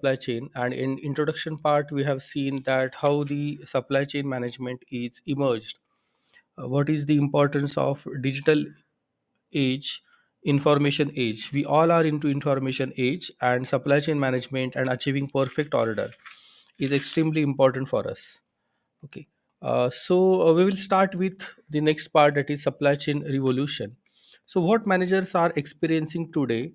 supply chain, and in introduction part we have seen that how the supply chain management is emerged, what is the importance of digital age, information age. We all are into information age, and supply chain management and achieving perfect order is extremely important for us. Okay. So we will start with the next part, that is supply chain revolution. So what managers are experiencing today,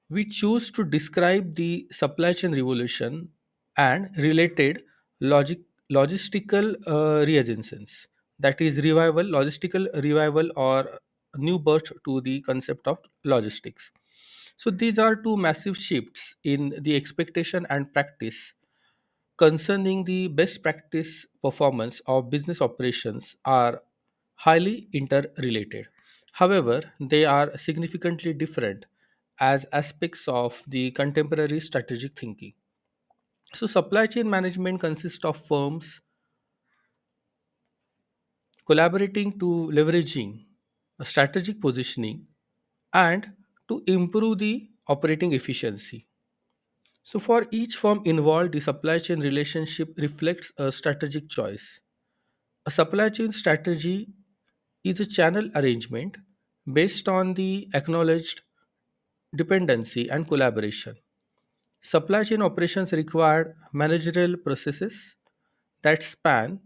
we choose to describe the supply chain revolution and related logic, logistical reagents. That is revival, logistical revival, or new birth to the concept of logistics. So these are two massive shifts in the expectation and practice concerning the best practice performance of business operations are highly interrelated. However, they are significantly different as aspects of the contemporary strategic thinking. So, supply chain management consists of firms collaborating to leveraging a strategic positioning and to improve the operating efficiency. So, for each firm involved, the supply chain relationship reflects a strategic choice. A supply chain strategy is a channel arrangement based on the acknowledged dependency and collaboration. Supply chain operations require managerial processes that span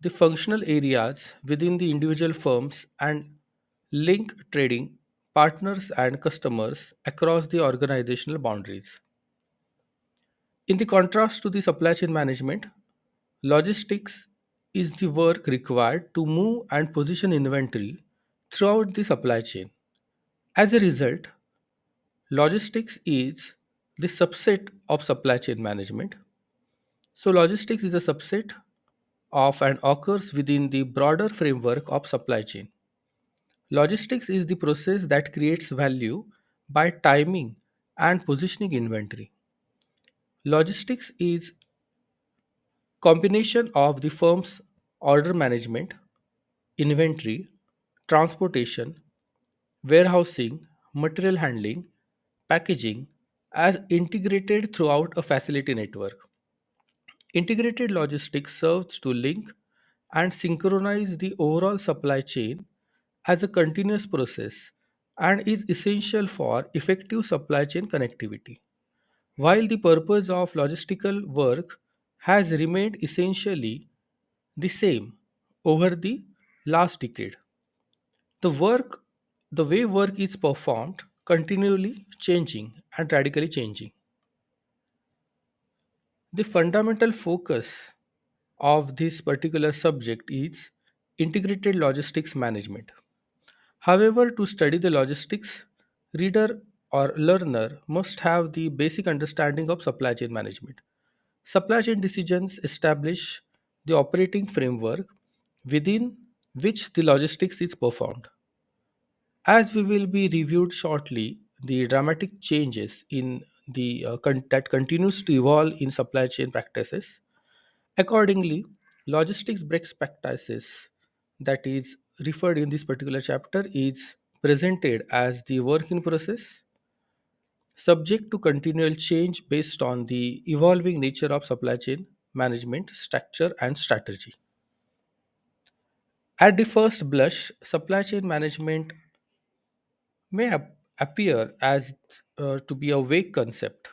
the functional areas within the individual firms and link trading partners and customers across the organizational boundaries. In the contrast to the supply chain management, logistics is the work required to move and position inventory throughout the supply chain. As a result, logistics is the subset of supply chain management. So, logistics is a subset of and occurs within the broader framework of supply chain. Logistics is the process that creates value by timing and positioning inventory. Logistics is combination of the firm's order management, inventory, transportation, warehousing, material handling, packaging as integrated throughout a facility network. Integrated logistics serves to link and synchronize the overall supply chain as a continuous process and is essential for effective supply chain connectivity. While the purpose of logistical work has remained essentially the same over the last decade, the work the way work is performed continually changing and radically changing. The fundamental focus of this particular subject is integrated logistics management. However, to study the logistics, reader or learner must have the basic understanding of supply chain management. Supply chain decisions establish the operating framework within which the logistics is performed. As we will be reviewed shortly, the dramatic changes in that continues to evolve in supply chain practices. Accordingly, logistics best practices that is referred in this particular chapter is presented as the work in process, subject to continual change based on the evolving nature of supply chain management structure and strategy. At the first blush, supply chain management may appear as to be a vague concept.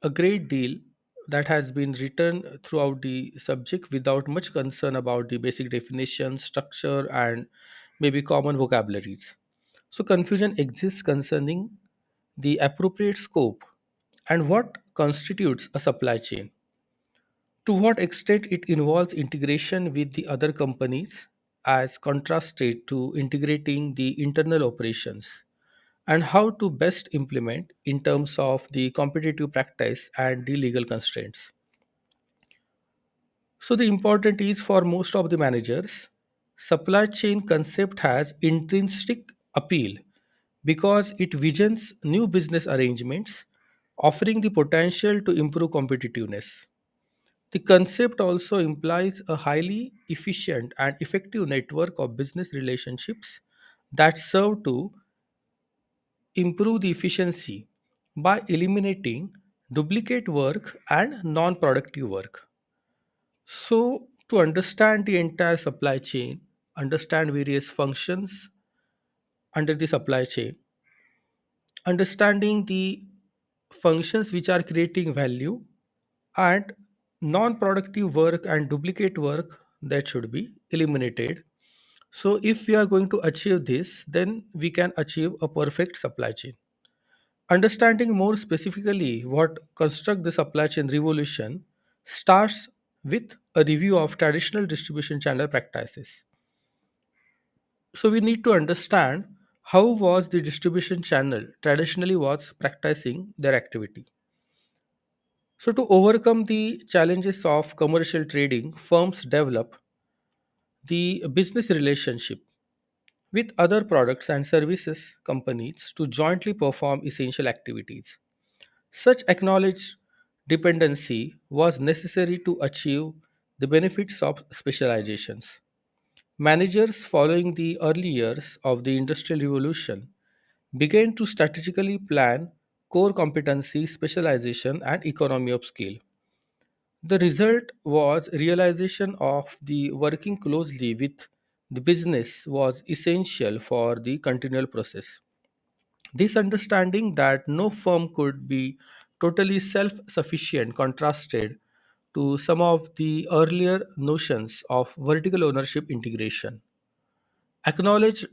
A great deal that has been written throughout the subject without much concern about the basic definition, structure, and maybe common vocabularies. So, confusion exists concerning the appropriate scope and what constitutes a supply chain, to what extent it involves integration with the other companies as contrasted to integrating the internal operations, and how to best implement in terms of the competitive practice and the legal constraints. So the important is for most of the managers, supply chain concept has intrinsic appeal because it visions new business arrangements offering the potential to improve competitiveness. The concept also implies a highly efficient and effective network of business relationships that serve to improve the efficiency by eliminating duplicate work, and non productive work. So, to understand the entire supply chain, understand various functions under the supply chain, understanding the functions which are creating value, and non productive work and duplicate work that should be eliminated. So, if we are going to achieve this, then we can achieve a perfect supply chain. Understanding more specifically what construct the supply chain revolution starts with a review of traditional distribution channel practices. So we need to understand how was the distribution channel traditionally was practicing their activity. So to overcome the challenges of commercial trading, firms develop the business relationship with other products and services companies to jointly perform essential activities. Such acknowledged dependency was necessary to achieve the benefits of specializations. Managers following the early years of the Industrial Revolution began to strategically plan core competency, specialization, and economy of scale. The result was realization of the working closely with the business was essential for the continual process. This understanding that no firm could be totally self sufficient contrasted to some of the earlier notions of vertical ownership integration. Acknowledged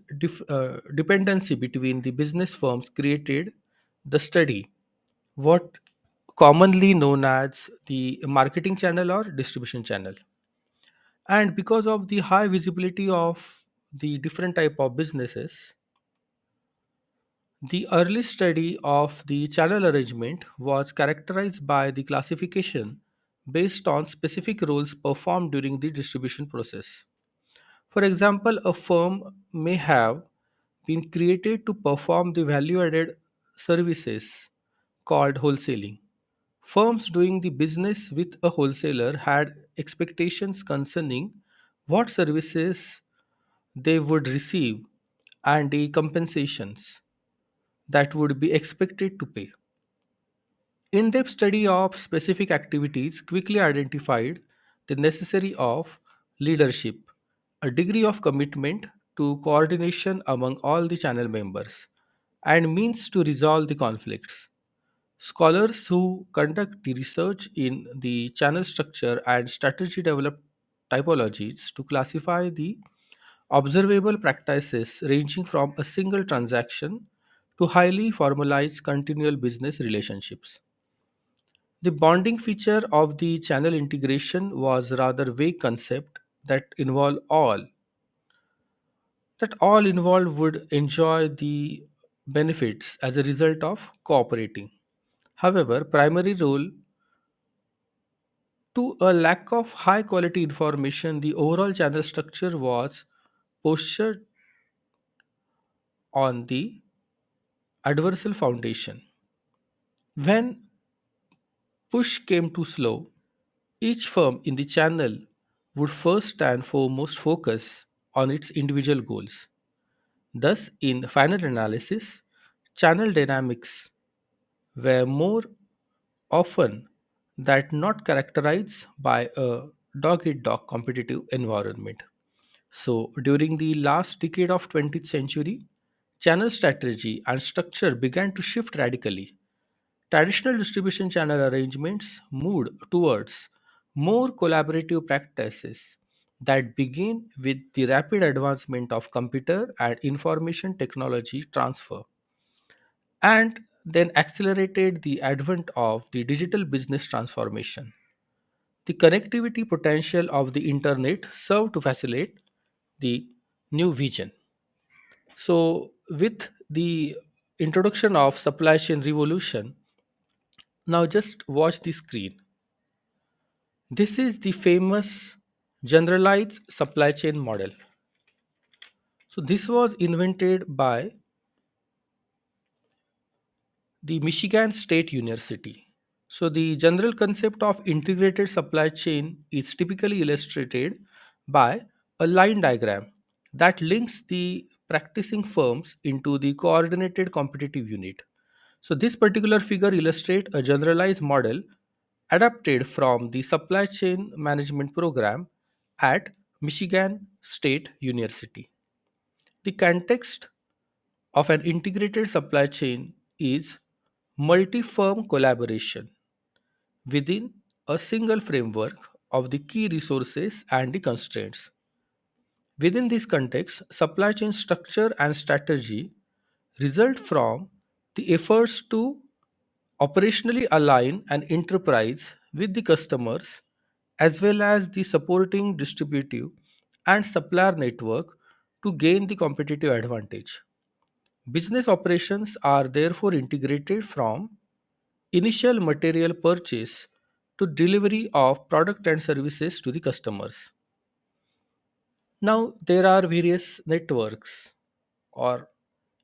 dependency between the business firms created the study, what commonly known as the marketing channel or distribution channel. And because of the high visibility of the different type of businesses, the early study of the channel arrangement was characterized by the classification based on specific roles performed during the distribution process. For example, a firm may have been created to perform the value added services called wholesaling. Firms doing the business with a wholesaler had expectations concerning what services they would receive and the compensations that would be expected to pay. In depth study of specific activities quickly identified the necessity of leadership, a degree of commitment to coordination among all the channel members, and means to resolve the conflicts. Scholars who conduct the research in the channel structure and strategy develop typologies to classify the observable practices ranging from a single transaction to highly formalized continual business relationships. The bonding feature of the channel integration was rather vague concept that involve all involved would enjoy the benefits as a result of cooperating. However, primary role to a lack of high quality information, the overall channel structure was postured on the adversarial foundation. When push came too slow, each firm in the channel would first and foremost focus on its individual goals. Thus, in final analysis, channel dynamics were more often that not characterized by a dog eat dog competitive environment. So, during the last decade of 20th century, channel strategy and structure began to shift radically. Traditional distribution channel arrangements moved towards more collaborative practices that begin with the rapid advancement of computer and information technology transfer and then accelerated the advent of the digital business transformation. The connectivity potential of the internet served to facilitate the new vision. So, with the introduction of supply chain revolution, now just watch the screen. This is the famous generalized supply chain model. So, this was invented by the Michigan State University. So, the general concept of integrated supply chain is typically illustrated by a line diagram that links the practicing firms into the coordinated competitive unit. So this particular figure illustrates a generalized model adapted from the supply chain management program at Michigan State University. The context of an integrated supply chain is multi-firm collaboration within a single framework of the key resources and the constraints. Within this context, supply chain structure and strategy result from the efforts to operationally align an enterprise with the customers as well as the supporting distributive and supplier network to gain the competitive advantage. Business operations are therefore integrated from initial material purchase to delivery of product and services to the customers. Now, there are various networks, or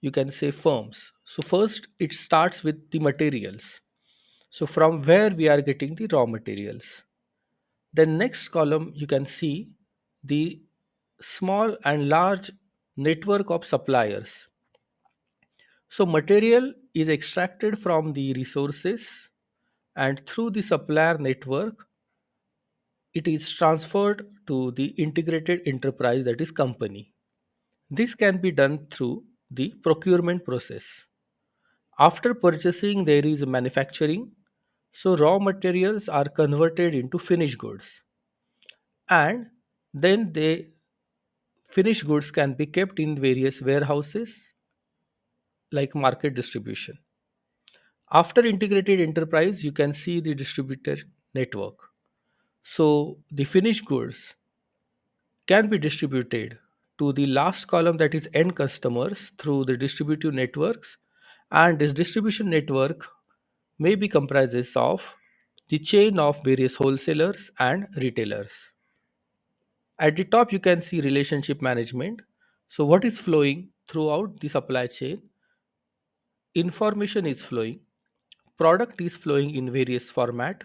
you can say firms. So, first, it starts with the materials. So, from where we are getting the raw materials. Then, next column, you can see the small and large network of suppliers. So, material is extracted from the resources and through the supplier network, it is transferred to the integrated enterprise, that is company. This can be done through the procurement process. After purchasing, there is manufacturing. So, raw materials are converted into finished goods, and then the finished goods can be kept in various warehouses like market distribution. After integrated enterprise, you can see the distributor network. So, the finished goods can be distributed to the last column, that is end customers, through the distributive networks, and this distribution network may be comprises of the chain of various wholesalers and retailers. At the top you can see relationship management. So what is flowing throughout the supply chain? Information is flowing, product is flowing in various format,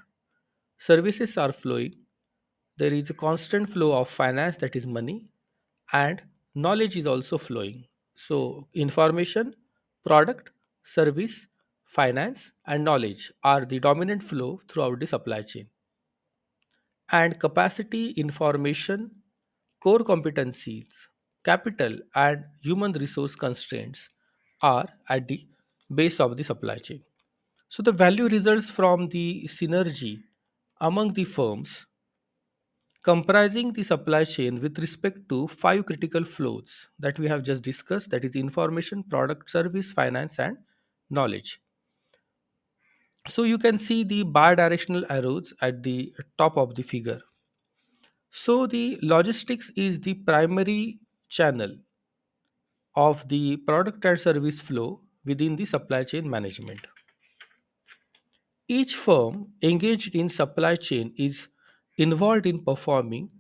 services are flowing, there is a constant flow of finance, that is money, and knowledge is also flowing. So information, product, service, finance and knowledge are the dominant flow throughout the supply chain. And capacity, information, core competencies, capital and human resource constraints are at the base of the supply chain. So the value results from the synergy among the firms comprising the supply chain with respect to five critical flows that we have just discussed, that is information, product, service, finance and knowledge. So you can see the bidirectional arrows at the top of the figure. So the logistics is the primary channel of the product and service flow within the supply chain management. Each firm engaged in supply chain is involved in performing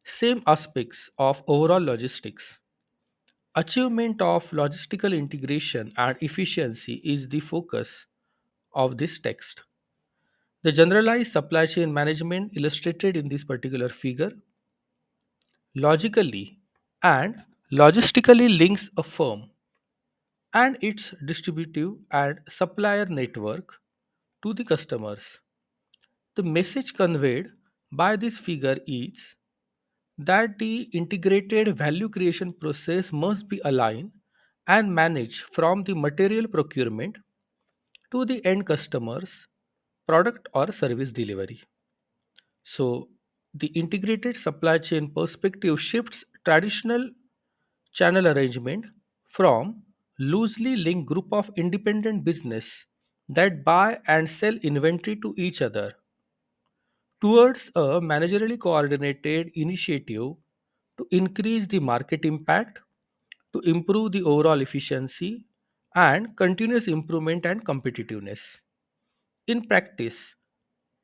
same aspects of overall logistics. Achievement of logistical integration and efficiency is the focus of this text. The generalized supply chain management illustrated in this particular figure logically and logistically links a firm and its distributive and supplier network to the customers. The message conveyed by this figure is that the integrated value creation process must be aligned and managed from the material procurement to the end customers product or service delivery. So the integrated supply chain perspective shifts traditional channel arrangement from loosely linked group of independent business that buy and sell inventory to each other towards a managerially coordinated initiative to increase the market impact, to improve the overall efficiency, and continuous improvement and competitiveness. In practice,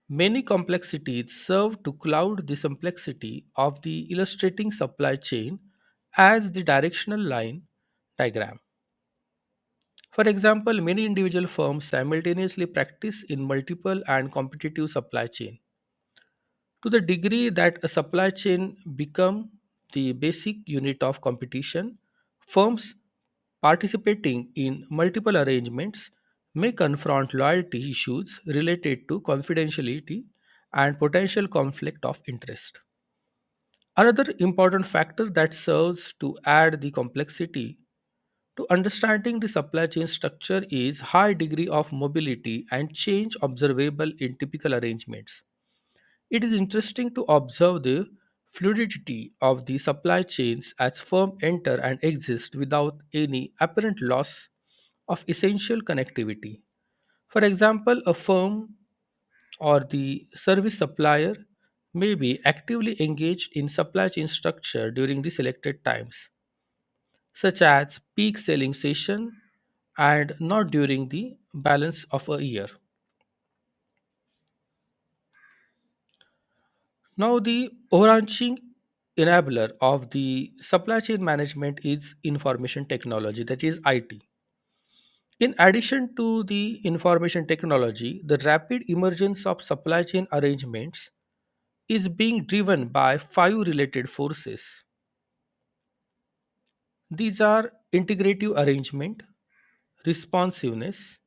many complexities serve to cloud the simplicity of the illustrating supply chain as the directional line diagram. For example, many individual firms simultaneously practice in multiple and competitive supply chain. To the degree that a supply chain become the basic unit of competition, firms participating in multiple arrangements may confront loyalty issues related to confidentiality and potential conflict of interest. Another important factor that serves to add the complexity to understanding the supply chain structure is high degree of mobility and change observable in typical arrangements. It is interesting to observe the fluidity of the supply chains as firms enter and exist without any apparent loss of essential connectivity. For example, a firm or the service supplier may be actively engaged in supply chain structure during the selected times, such as peak selling session and not during the balance of a year. Now, the overarching enabler of the supply chain management is information technology, that is IT. In addition to the information technology, the rapid emergence of supply chain arrangements is being driven by five related forces. These are integrative arrangement, responsiveness,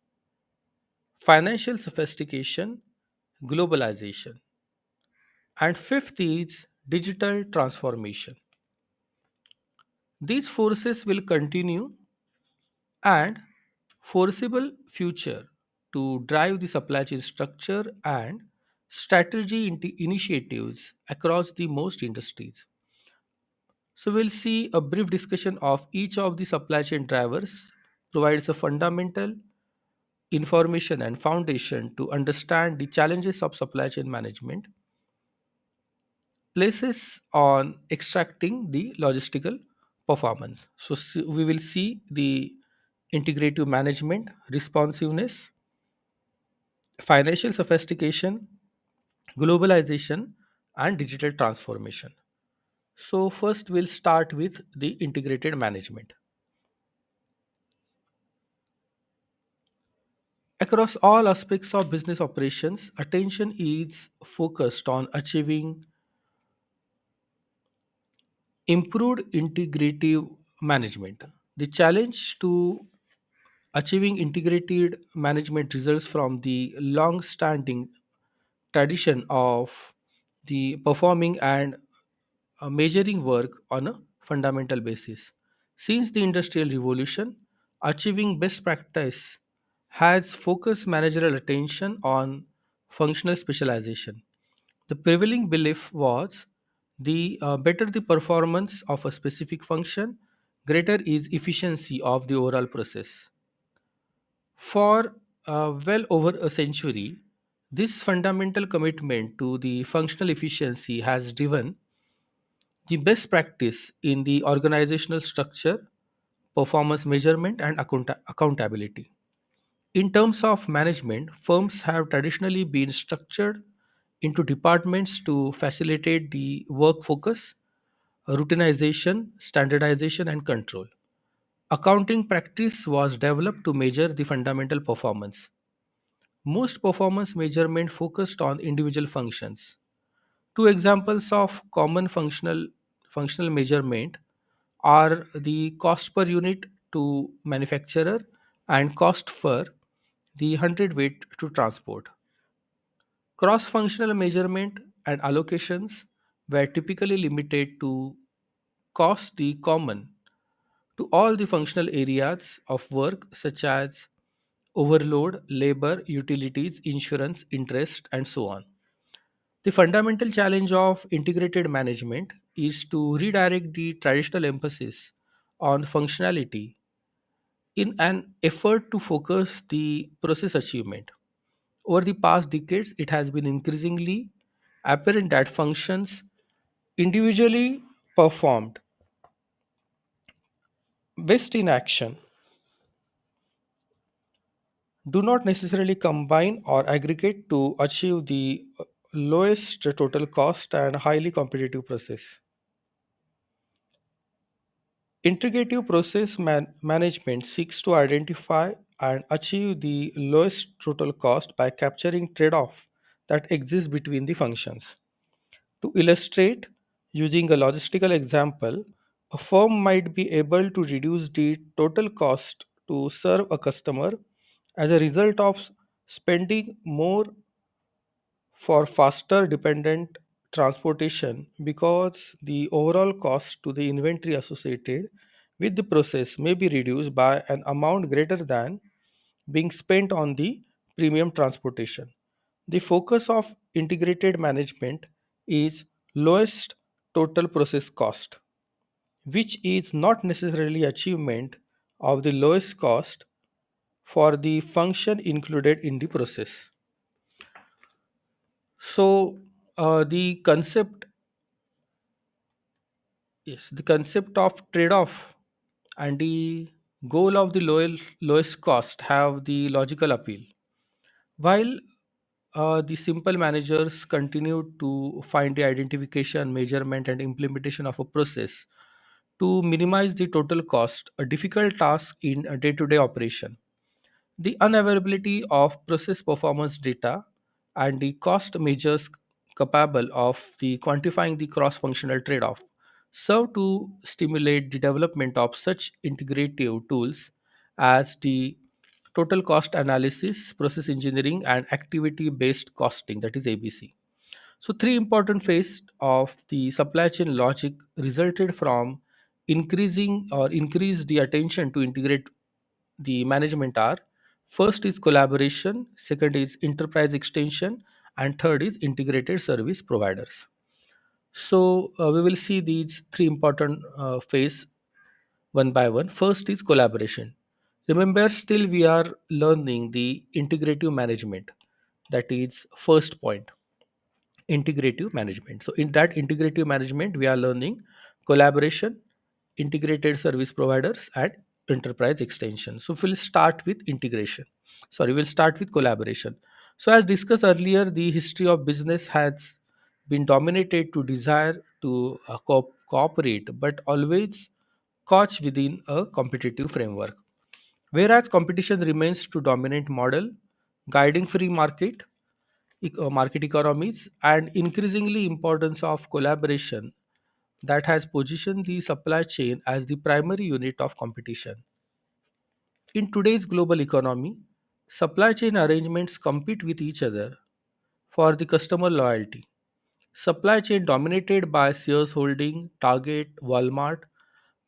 financial sophistication, globalization, and fifth is digital transformation. These forces will continue and foreseeable future to drive the supply chain structure and strategy initiatives across the most industries. So we'll see a brief discussion of each of the supply chain drivers provides a fundamental information and foundation to understand the challenges of supply chain management, places on extracting the logistical performance. So we will see the integrative management, responsiveness, financial sophistication, globalization, and digital transformation. So first we'll start with the integrated management. Across all aspects of business operations, attention is focused on achieving improved integrative management. The challenge to achieving integrated management results from the long standing tradition of the performing and measuring work on a fundamental basis. Since the Industrial Revolution, achieving best practice has focused managerial attention on functional specialization. The prevailing belief was the better the performance of a specific function, greater is efficiency of the overall process. For well over a century, this fundamental commitment to the functional efficiency has driven the best practice in the organizational structure, performance measurement, and accountability. In terms of management, firms have traditionally been structured into departments to facilitate the work focus, routinization, standardization, and control. Accounting practice was developed to measure the fundamental performance. Most performance measurement focused on individual functions. Two examples of common functional measurement are the cost per unit to manufacturer and cost for the hundredweight to transport. Cross functional measurement and allocations were typically limited to cost the common to all the functional areas of work such as overload, labor, utilities, insurance, interest, and so on. The fundamental challenge of integrated management is to redirect the traditional emphasis on functionality in an effort to focus the process achievement. Over the past decades, it has been increasingly apparent that functions individually performed best in action do not necessarily combine or aggregate to achieve the lowest total cost and highly competitive process. Integrative process management seeks to identify and achieve the lowest total cost by capturing trade-off that exists between the functions. To illustrate, using a logistical example, a firm might be able to reduce the total cost to serve a customer As a result of spending more for faster dependent transportation, because the overall cost to the inventory associated with the process may be reduced by an amount greater than being spent on the premium transportation. The focus of integrated management is lowest total process cost, which is not necessarily achievement of the lowest cost for the function included in the process. So the concept, yes, the concept of trade-off and the goal of the lowest cost have the logical appeal. While the simple managers continue to find the identification, measurement, and implementation of a process to minimize the total cost, a difficult task in a day-to-day operation. The unavailability of process performance data and the cost measures capable of the quantifying the cross-functional trade-off serve to stimulate the development of such integrative tools as the total cost analysis, process engineering, and activity-based costing, that is ABC. So, three important phases of the supply chain logic resulted from increasing or increase the attention to integrate the management are: first is collaboration, second is enterprise extension, and third is integrated service providers. So, we will see these three important phases one by one. First is collaboration. Remember, still we are learning the integrative management. That is first point, integrative management. So in that integrative management, we are learning collaboration, integrated service providers, and enterprise extension. So we'll start with integration. Sorry, we'll start with collaboration. So as discussed earlier, the history of business has been dominated to desire to cooperate, but always couch within a competitive framework. Whereas competition remains to dominant model, guiding free market economies, and increasingly importance of collaboration that has positioned the supply chain as the primary unit of competition. In today's global economy, supply chain arrangements compete with each other for the customer loyalty. Supply chain dominated by Sears Holding, Target, Walmart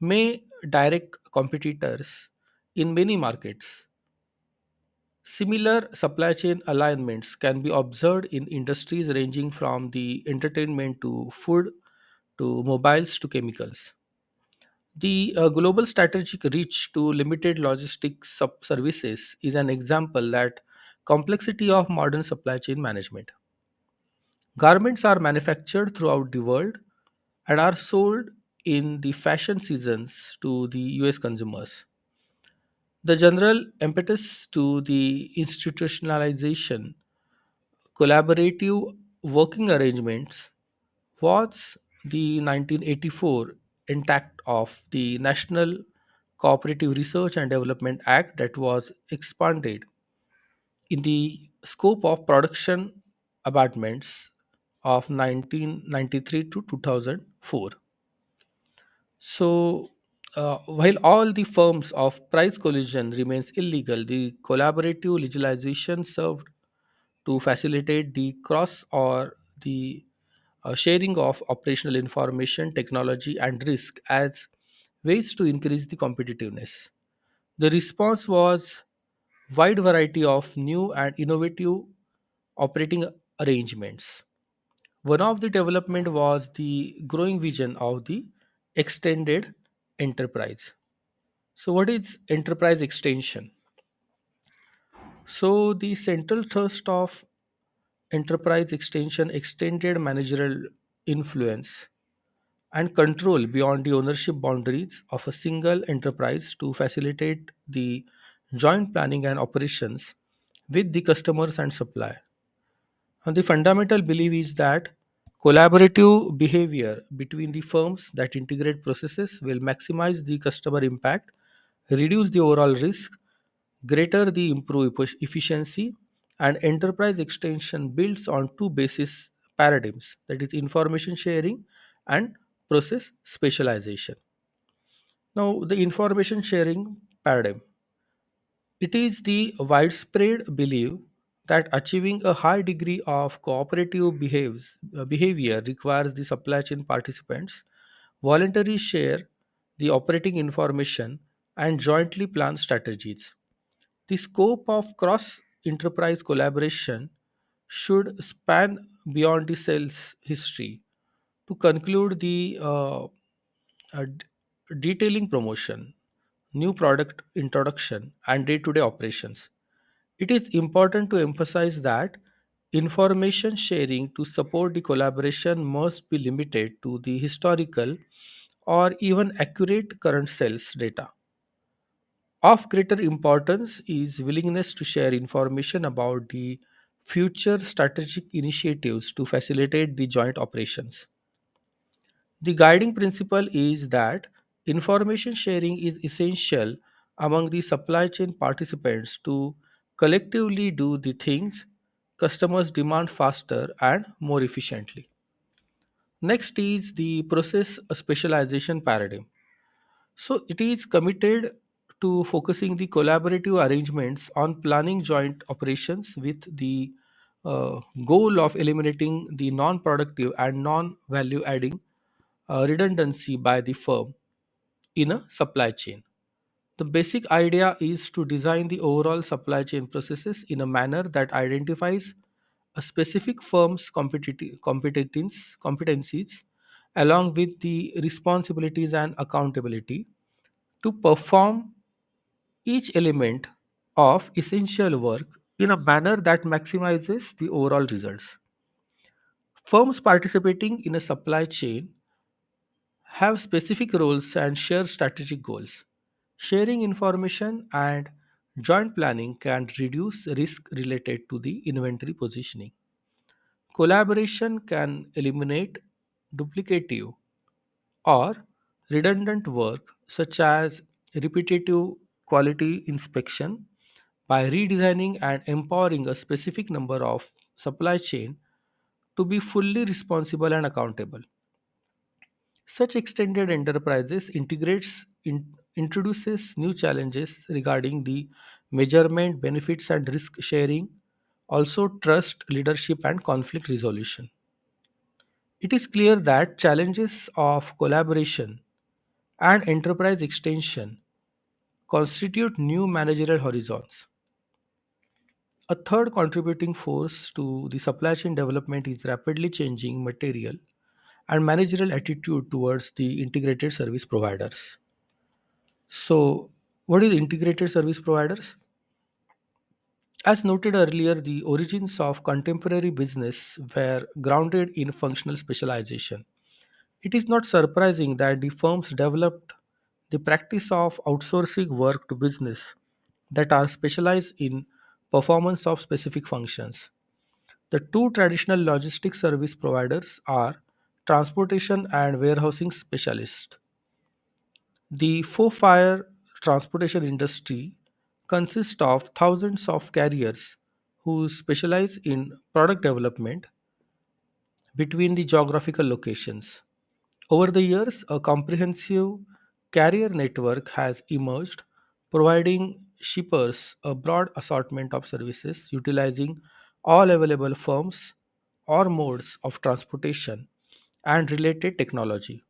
may direct competitors in many markets. Similar supply chain alignments can be observed in industries ranging from the entertainment to food to mobiles to chemicals. The global strategic reach to limited logistics services is an example that complexity of modern supply chain management. Garments are manufactured throughout the world and are sold in the fashion seasons to the US consumers. The general impetus to the institutionalization collaborative working arrangements was the 1984 intact of the National Cooperative Research and Development Act that was expanded in the scope of production abatements of 1993 to 2004. So, while all the forms of price collision remains illegal, the collaborative legislation served to facilitate the cross or the sharing of operational information, technology, and risk as ways to increase the competitiveness. The response was wide variety of new and innovative operating arrangements. One of the development was the growing vision of the extended enterprise. So what is enterprise extension? So the central thrust of enterprise extension extended managerial influence and control beyond the ownership boundaries of a single enterprise to facilitate the joint planning and operations with the customers and supply. And the fundamental belief is that collaborative behavior between the firms that integrate processes will maximize the customer impact, reduce the overall risk, greater the improve efficiency, and enterprise extension builds on two basis paradigms, that is information sharing and process specialization. Now the information sharing paradigm. It is the widespread belief that achieving a high degree of behavior requires the supply chain participants voluntarily share the operating information and jointly plan strategies. The scope of cross enterprise collaboration should span beyond the sales history to conclude the detailing promotion, new product introduction, and day to day operations. It is important to emphasize that information sharing to support the collaboration must be limited to the historical or even accurate current sales data. Of greater importance is willingness to share information about the future strategic initiatives to facilitate the joint operations. The guiding principle is that information sharing is essential among the supply chain participants to collectively do the things customers demand faster and more efficiently. Next is the process specialization paradigm. So it is committed to focusing the collaborative arrangements on planning joint operations with the goal of eliminating the non-productive and non-value adding redundancy by the firm in a supply chain. The basic idea is to design the overall supply chain processes in a manner that identifies a specific firm's competencies along with the responsibilities and accountability to perform each element of essential work in a manner that maximizes the overall results. Firms participating in a supply chain have specific roles and share strategic goals. Sharing information and joint planning can reduce risk related to the inventory positioning. Collaboration can eliminate duplicative or redundant work such as repetitive quality inspection by redesigning and empowering a specific number of supply chain to be fully responsible and accountable. Such extended enterprises introduces new challenges regarding the measurement, benefits and risk sharing, also trust, leadership and conflict resolution. It is clear that challenges of collaboration and enterprise extension constitute new managerial horizons. A third contributing force to the supply chain development is rapidly changing material and managerial attitude towards the integrated service providers. So, what is integrated service providers? As noted earlier, the origins of contemporary business were grounded in functional specialization. It is not surprising that the firms developed the practice of outsourcing work to business that are specialized in performance of specific functions. The two traditional logistics service providers are transportation and warehousing specialists. The for-hire transportation industry consists of thousands of carriers who specialize in product development between the geographical locations. Over the years, a comprehensive carrier network has emerged, providing shippers a broad assortment of services utilizing all available firms or modes of transportation and related technology.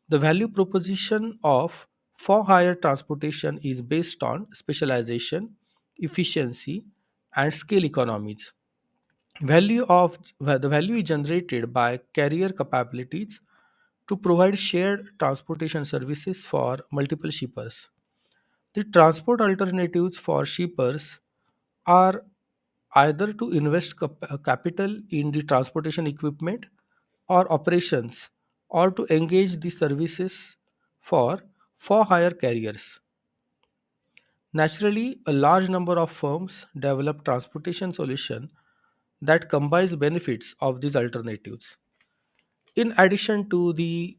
The value proposition of for hire transportation is based on specialization, efficiency, and scale economies. The value is generated by carrier capabilities to provide shared transportation services for multiple shippers. The transport alternatives for shippers are either to invest capital in the transportation equipment or operations or to engage the services for hire carriers. Naturally, a large number of firms develop transportation solution that combines benefits of these alternatives. In addition to the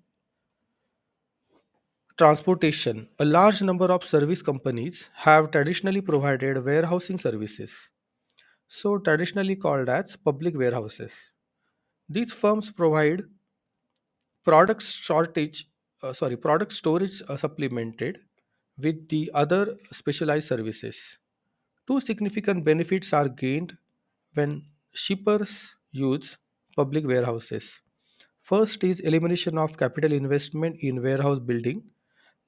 transportation, a large number of service companies have traditionally provided warehousing services, so traditionally called as public warehouses. These firms provide product storage supplemented with the other specialized services. Two significant benefits are gained when shippers use public warehouses. First is elimination of capital investment in warehouse building.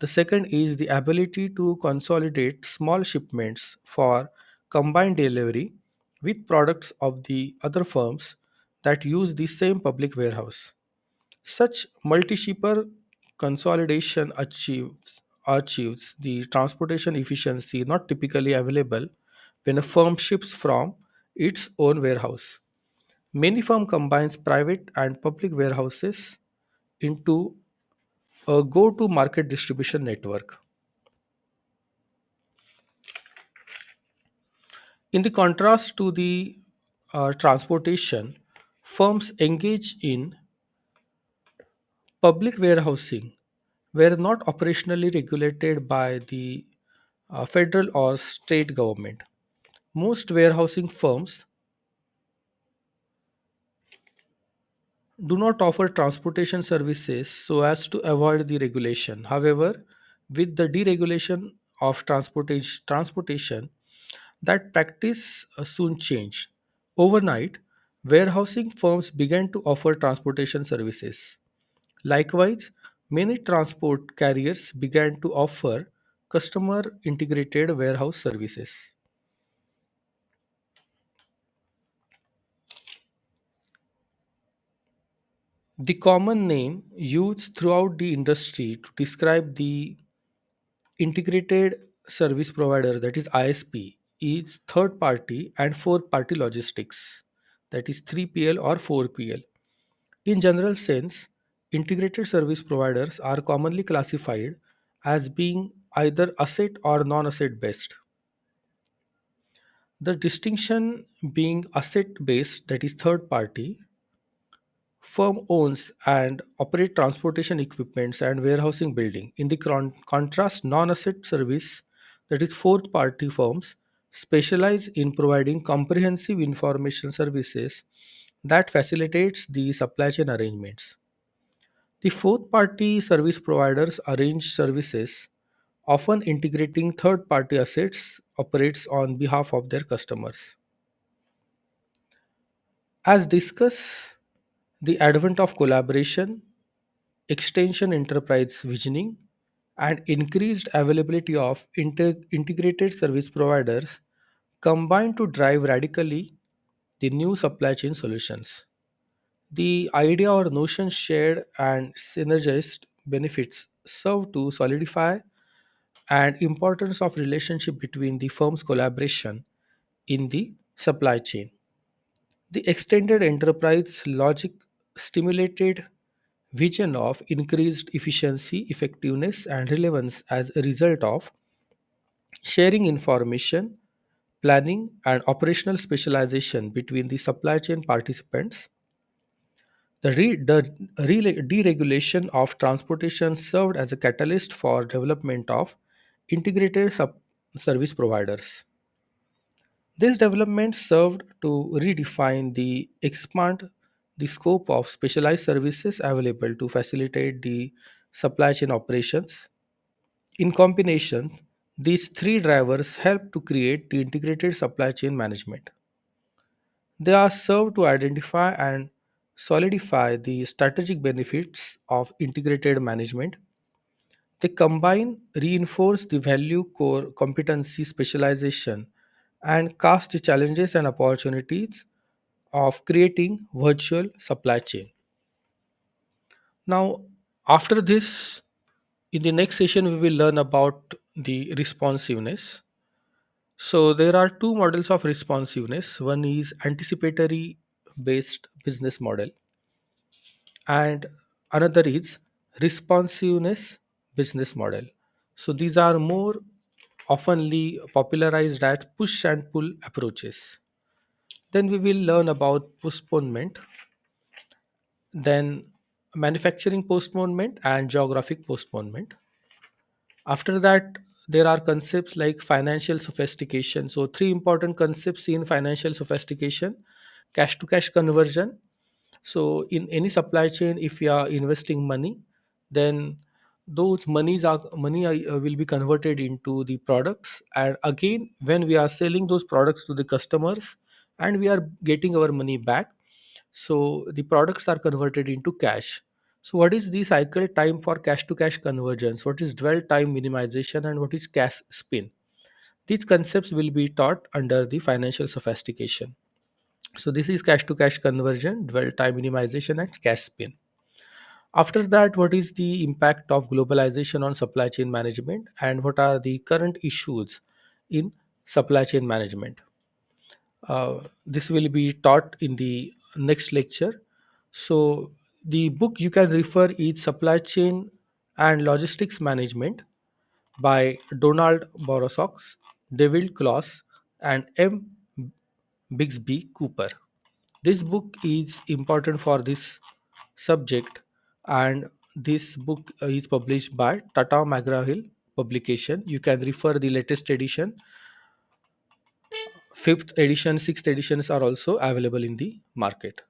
The second is the ability to consolidate small shipments for combined delivery with products of the other firms that use the same public warehouse. Such multi-shipper consolidation achieves the transportation efficiency not typically available when a firm ships from its own warehouse. Many firm combines private and public warehouses into a go-to-market distribution network. In the contrast to the transportation, firms engage in public warehousing were not operationally regulated by the federal or state government. Most warehousing firms do not offer transportation services so as to avoid the regulation. However, with the deregulation of transportation, that practice soon changed. Overnight, warehousing firms began to offer transportation services. Likewise, many transport carriers began to offer customer integrated warehouse services. The common name used throughout the industry to describe the integrated service provider, that is ISP, is third party and fourth party logistics, that is 3PL or 4PL. In general sense, integrated service providers are commonly classified as being either asset or non-asset based. The distinction being asset based, that is third party, firm owns and operate transportation equipments and warehousing building. In the contrast, non-asset service, that is fourth party firms, specialize in providing comprehensive information services that facilitates the supply chain arrangements. The fourth party service providers arrange services, often integrating third party assets, operates on behalf of their customers. As discussed, the advent of collaboration, extension enterprise visioning, and increased availability of integrated service providers combine to drive radically the new supply chain solutions. The idea or notion shared and synergized benefits serve to solidify and importance of relationship between the firm's collaboration in the supply chain. The extended enterprise logic stimulated vision of increased efficiency, effectiveness, and relevance as a result of sharing information, planning, and operational specialization between the supply chain participants. The deregulation of transportation served as a catalyst for development of integrated service providers. This development served to redefine the expand the scope of specialized services available to facilitate the supply chain operations. In combination, these three drivers help to create the integrated supply chain management. They are served to identify and solidify the strategic benefits of integrated management. They combine, reinforce the value core competency specialization, and cast the challenges and opportunities of creating virtual supply chain. Now, after this, in the next session, we will learn about the responsiveness. So, there are two models of responsiveness. One is anticipatory based business model, and another is responsiveness business model. So, these are more oftenly popularized as push and pull approaches. Then we will learn about postponement, then manufacturing postponement and geographic postponement. After that, there are concepts like financial sophistication. So, three important concepts in financial sophistication: cash to cash conversion. So, in any supply chain, if you are investing money, then those money will be converted into the products, and again when we are selling those products to the customers and we are getting our money back, so the products are converted into cash. So what is the cycle time for cash to cash convergence, what is dwell time minimization, and what is cash spin? These concepts will be taught under the financial sophistication. So this is cash to cash conversion, dwell time minimization, and cash spin. After that, what is the impact of globalization on supply chain management, and what are the current issues in supply chain management? This will be taught in the next lecture. So, the book you can refer is Supply Chain and Logistics Management by Donald Borosox, David Kloss, and M. Bixby Cooper. This book is important for this subject, and this book is published by Tata McGraw-Hill publication. You can refer the latest edition. Fifth edition, sixth editions are also available in the market.